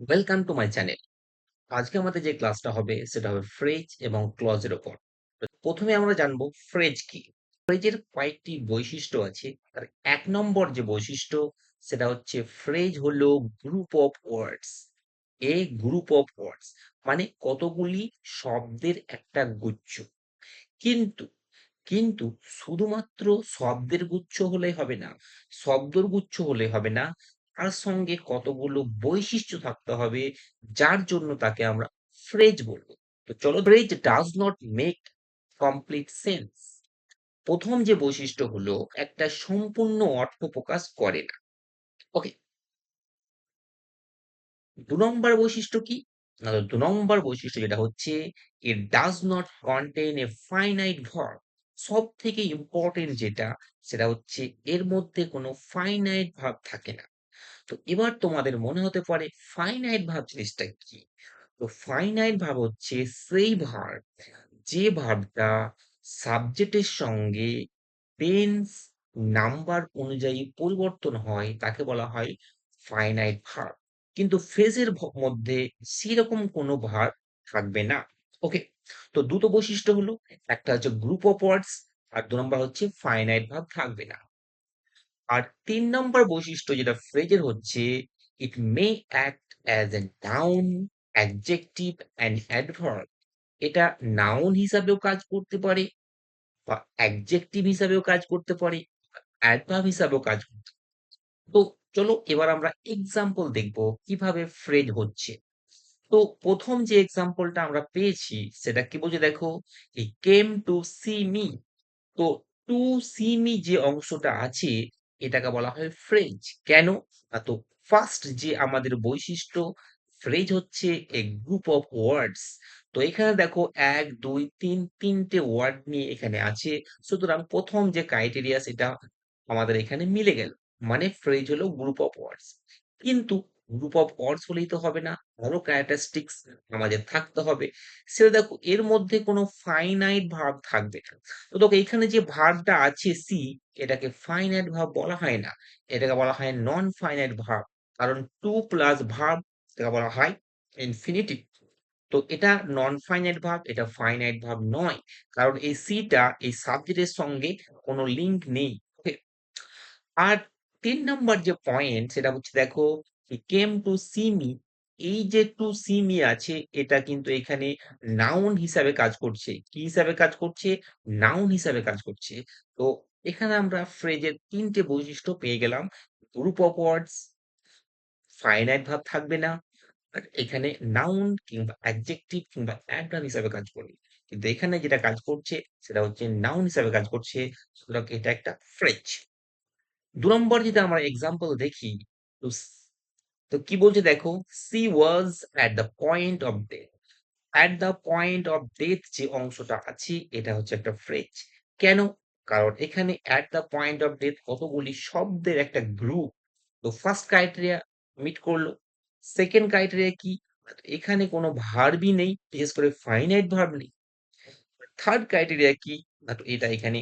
Welcome to my channel. আজকে আমাদের যে ক্লাসটা হবে সেটা হবে ফ্রেজ এবং ক্লজের উপর। প্রথমে আমরা জানবো ফ্রেজ কি। ফ্রেজের কয়েকটি বৈশিষ্ট্য আছে। তার এক নম্বর যে বৈশিষ্ট্য সেটা হচ্ছে ফ্রেজ হলো group of words. A group of ওয়ার্ডস মানে কতগুলি শব্দের একটা গুচ্ছ। কিন্তু কিন্তু শুধুমাত্র শব্দের গুচ্ছ হলেই হবে না, শব্দের গুচ্ছ হলে হবে না, তার সঙ্গে কতগুলো বৈশিষ্ট্য থাকতে হবে যার জন্য তাকে আমরা ফ্রেজ বলবো। তো চলো, phrase does not make complete sense. প্রথম যে বৈশিষ্ট্য হলো একটা সম্পূর্ণ অর্থ প্রকাশ করে না। ওকে, ২ নম্বর বৈশিষ্ট্য কি? ২ নম্বর বৈশিষ্ট্য যেটা হচ্ছে it does not contain a finite verb। সবথেকে ইম্পোর্টেন্ট যেটা সেটা হচ্ছে এর মধ্যে কোনো ফাইনাইট ভার্ব থাকে না। তো এবার তোমাদের মনে হতে পারে ফাইনাইট ভার্ব জিনিসটা কি? তো ফাইনাইট ভার্ব হচ্ছে সেই ভার্ব যে ভার্বটা সাবজেক্টের সঙ্গে টেন্স নাম্বার অনুযায়ী পরিবর্তন হয় তাকে বলা হয় ফাইনাইট ভার্ব। কিন্তু ফ্রেজের মধ্যে সেরকম কোনো ভার্ব থাকবে না। ওকে, তো দুটো বৈশিষ্ট্য হলো, একটা হচ্ছে গ্রুপ অফ ওয়ার্ডস আর ২ নম্বর হচ্ছে ফাইনাইট ভার্ব থাকবে না। আর ৩ নম্বর বৈশিষ্ট্য যেটা ফ্রেজের হচ্ছে it may act as a noun, adjective and adverb. এটা নাউন হিসাবেও কাজ করতে পারে বা অ্যাডজেক্টিভ হিসাবেও কাজ করতে পারে, অ্যাডভার্ব হিসাবেও কাজ করতে পারে। তো চলো এবার আমরা এক্সাম্পল দেখব কিভাবে ফ্রেজ হচ্ছে। তো প্রথম যে এক্সাম্পলটা আমরা পেয়েছি সেটা কি বলছে দেখো, হি কেম টু সি মি। তো টু সি মি যে অংশটা আছে এটাকে বলা হয় ফ্রেজ। কেন? তো ফার্স্ট যে আমাদের বৈশিষ্ট্য, ফ্রেজ হচ্ছে এ গ্রুপ অফ ওয়ার্ডস। তো এখানে দেখো ১, ২, ৩ ৩টে ওয়ার্ড নিয়ে এখানে আছে। সুতরাং প্রথম যে ক্রাইটেরিয়া সেটা আমাদের এখানে মিলে গেল। মানে ফ্রেজ হলো গ্রুপ অফ ওয়ার্ডস। কিন্তু গ্রুপ অফ ওয়ার্ডস হলেই তো হবে না। আরো ক্যারেক্টারিস্টিক্স আমাদের থাকতে হবে। সেটা দেখো এর মধ্যে কোনো ফাইনাইট ভার্ব থাকবে না। তো দেখো এখানে যে ভার্বটা আছে সি, এটাকে ফাইনাইট ভার্ব বলা হয় না। এটাকে বলা হয় নন ফাইনাইট ভার্ব। কারণ টু প্লাস ভার্ব এটাকে বলা হয় ইনফিনিটিভ। তো এটা নন ফাইনাইট ভার্ব, এটা ফাইনাইট ভার্ব নয়। কারণ এই সিটা এই সাবজেক্টের সঙ্গে কোনো লিঙ্ক নেই। ওকে, আর ৩ নাম্বার যে পয়েন্ট সেটা হচ্ছে দেখো হি কেম টু সি মি। এই যে টু সি মি আছে এটা কিন্তু এখানে নাউন হিসাবে কাজ করছে। কি হিসাবে কাজ করছে? নাউন হিসাবে কাজ করছে। তো এখানে আমরা ফ্রেজের ৩ টে বৈশিষ্ট্য পেয়ে গেলাম। Group of words, finite verb থাকবে না। আর এখানে নাউন কিংবা অ্যাডজেক্টিভ কিংবা অ্যাডভার্ব হিসাবে কাজ করবে। কিন্তু এখানে যেটা কাজ করছে সেটা হচ্ছে নাউন হিসাবে কাজ করছে। সুতরাং এটা একটা ফ্রেজ। ২ নম্বর যদি আমরা এক্সাম্পল দেখি, তো তো কি বলছে দেখো, "C was at the point of death." At the point of death যে অংশটা আছে এটা হচ্ছে একটা ফ্রেজ। কেন? কারণ এখানে at the point of death কতগুলি শব্দের একটা গ্রুপ। তো ফার্স্ট ক্রাইটেরিয়া মিট করলো। সেকেন্ড ক্রাইটেরিয়া কি? এখানে কোনো ভার্বই নেই, বিশেষ করে ফাইনাইট ভার্ব নেই। থার্ড ক্রাইটেরিয়া কি? না তো এটা এখানে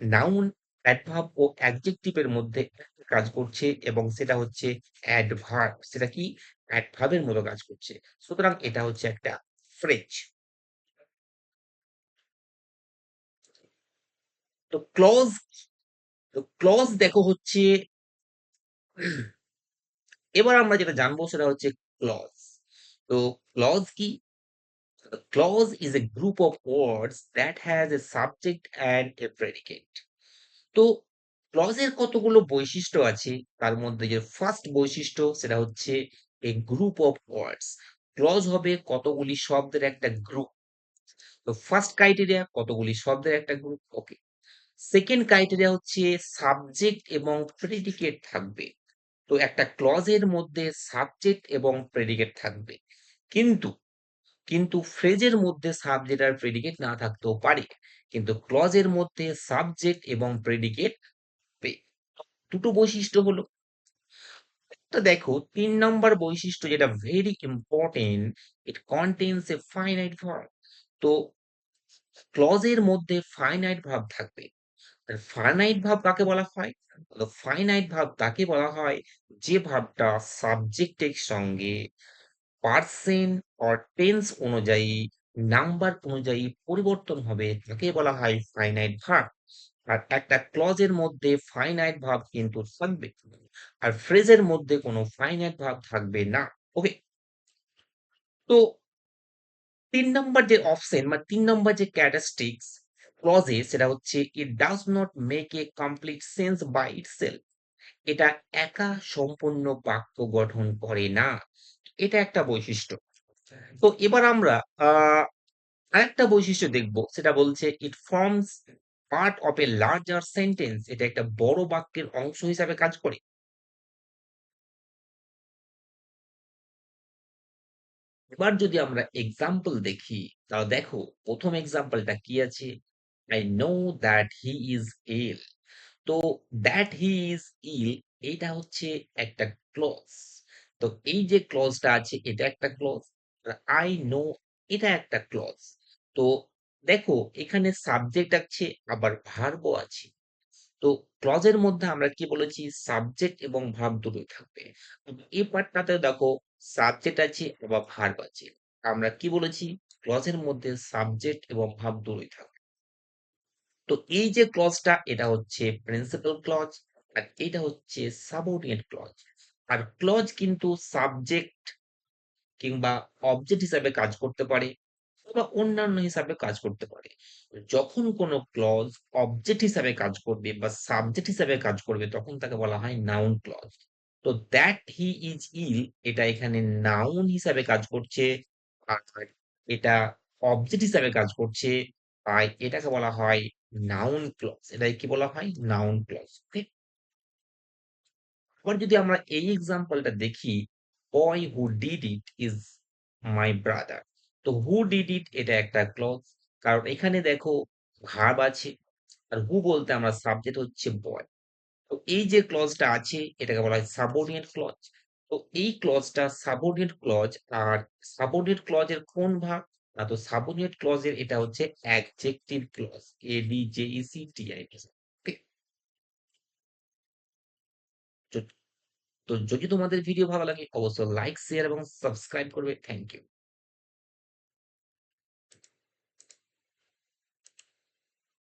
নাউন, অ্যাডভার্ব ও অ্যাডজেক্টিভ এর মধ্যে কাজ করছে এবং সেটা হচ্ছে অ্যাডভার্ব। সেটা কি? অ্যাডভার্ব এর মতো কাজ করছে। সুতরাং এটা হচ্ছে একটা ফ্রেজ। তো ক্লজ দেখো হচ্ছে, এবার আমরা যেটা জানবো সেটা হচ্ছে ক্লজ। তো ক্লজ কি? Clause is a group of words that has a subject and a predicate. তো ক্লজের কতগুলো বৈশিষ্ট্য আছে, তার মধ্যে যে ফার্স্ট বৈশিষ্ট্য সেটা হচ্ছে এ গ্রুপ অফ ওয়ার্ডস। ক্লজ হবে কতগুলি শব্দের একটা গ্রুপ। তো ফার্স্ট ক্রাইটেরিয়া কতগুলি শব্দের একটা গ্রুপ। ওকে, সেকেন্ড ক্রাইটেরিয়া হচ্ছে সাবজেক্ট এবং প্রেডিকেট থাকবে। তো একটা ক্লজের মধ্যে সাবজেক্ট এবং প্রেডিকেট থাকবে। কিন্তু কিন্তু ফ্রেজের মধ্যে সাবজেক্ট আর প্রেডিকেট না থাকতেও পারে। কিন্তু ক্লজের মধ্যে সাবজেক্ট এবং প্রেডিকেট দুটো বৈশিষ্ট্য হলো। তো দেখো ৩ নম্বর বৈশিষ্ট্য যেটা ভেরি ইম্পোর্টেন্ট, ইট কন্টেইনস এ ফাইনাইট ভার্ব। তো ক্লজের মধ্যে ফাইনাইট ভার্ব থাকবে। আর ফাইনাইট ভার্ব কাকে বলা হয়? ফাইনাইট ভার্ব তাকে বলা হয় যে ভার্বটা সাবজেক্টের সঙ্গে পার্সেন্ট অর টেন্স অনুযায়ী, নাম্বার অনুযায়ী পরিবর্তন হবে তাকে বলা হয় ফাইনাইট ভার্ব। আর একটা ক্লজের মধ্যে ফাইনাইট ভার্ব কিন্তু থাকবে, আর ফ্রেজের মধ্যে কোনো ফাইনাইট ভার্ব থাকবে না। ওকে, তো ৩ নম্বর যে অপশন বা ৩ নম্বর যে ক্যারেক্টারিস্টিক্স ক্লজে, সেটা হচ্ছে it does not make a complete sense by itself. এটা একা সম্পূর্ণ বাক্য গঠন করে না। এটা একটা বৈশিষ্ট্য। তো এবার আমরা আরেকটা বৈশিষ্ট্য দেখব, সেটা বলছে it forms part of a larger sentence. এটা একটা বড় বাক্যের অংশ হিসাবে কাজ করে। এবার যদি আমরা এক্সাম্পল দেখি, তাহলে দেখো প্রথম এক্সাম্পলটা কি আছে, I know that he is ill. তো দ্যাট হি ইজ ইল, এটা হচ্ছে একটা ক্লজ। তো এই যে ক্লজটা আছে এটা একটা ক্লজ, আই নো এটা একটা ক্লজ। তো দেখো এখানে সাবজেক্ট আছে আবার ভার্বও আছে। তো ক্লজের মধ্যে আমরা কি বলেছি, সাবজেক্ট এবং ভার্ব দুটোই থাকবে। এই পার্টটাতে দেখো সাবজেক্ট আছে আবার ভার্ব আছে। আমরা কি বলেছি, ক্লজের মধ্যে সাবজেক্ট এবং ভার্ব দুটোই থাকবে। তো এই যে ক্লজটা এটা হচ্ছে প্রিন্সিপাল ক্লজ, আর এটা হচ্ছে সাবঅর্ডিনেট ক্লজ। আর ক্লজ কিন্তু সাবজেক্ট কিংবা অবজেক্ট হিসাবে কাজ করতে পারে বা অন্যান্য হিসাবে কাজ করতে পারে। যখন কোনো ক্লজ অবজেক্ট হিসাবে কাজ করবে বা সাবজেক্ট হিসাবে কাজ করবে তখন তাকে বলা হয় নাউন ক্লজ। তো দ্যাট হি ইজ ইল, এটা এখানে নাউন হিসাবে কাজ করছে, আর এটা অবজেক্ট হিসাবে কাজ করছে, তাই এটাকে বলা হয় নাউন ক্লজ। এটাকে কি বলা হয়, নাউন ক্লজ। ওকে, আবার যদি আমরা এই এক্সাম্পলটা দেখি, boy who did it is my brother. তো হু ডিড ইট এটা একটা ক্লজ, কারণ এখানে দেখো ভার্ব আছে, আর হু বলতে আমরা সাবজেক্ট হচ্ছে বয়। তো এই যে ক্লজটা আছে এটাকে বলা হয় সাবঅর্ডিনেট ক্লজ। তো এই ক্লজটা সাবঅর্ডিনেট ক্লজ, আর সাবঅর্ডিনেট ক্লজের কোন ভাগ, না তো সাবঅর্ডিনেট ক্লজের এটা হচ্ছে অ্যাডজেক্টিভ ক্লজ, ADJECTIV। ওকে, তো যদি তোমাদের ভিডিও ভালো লাগে অবশ্যই লাইক, শেয়ার এবং সাবস্ক্রাইব করবে। Thank you.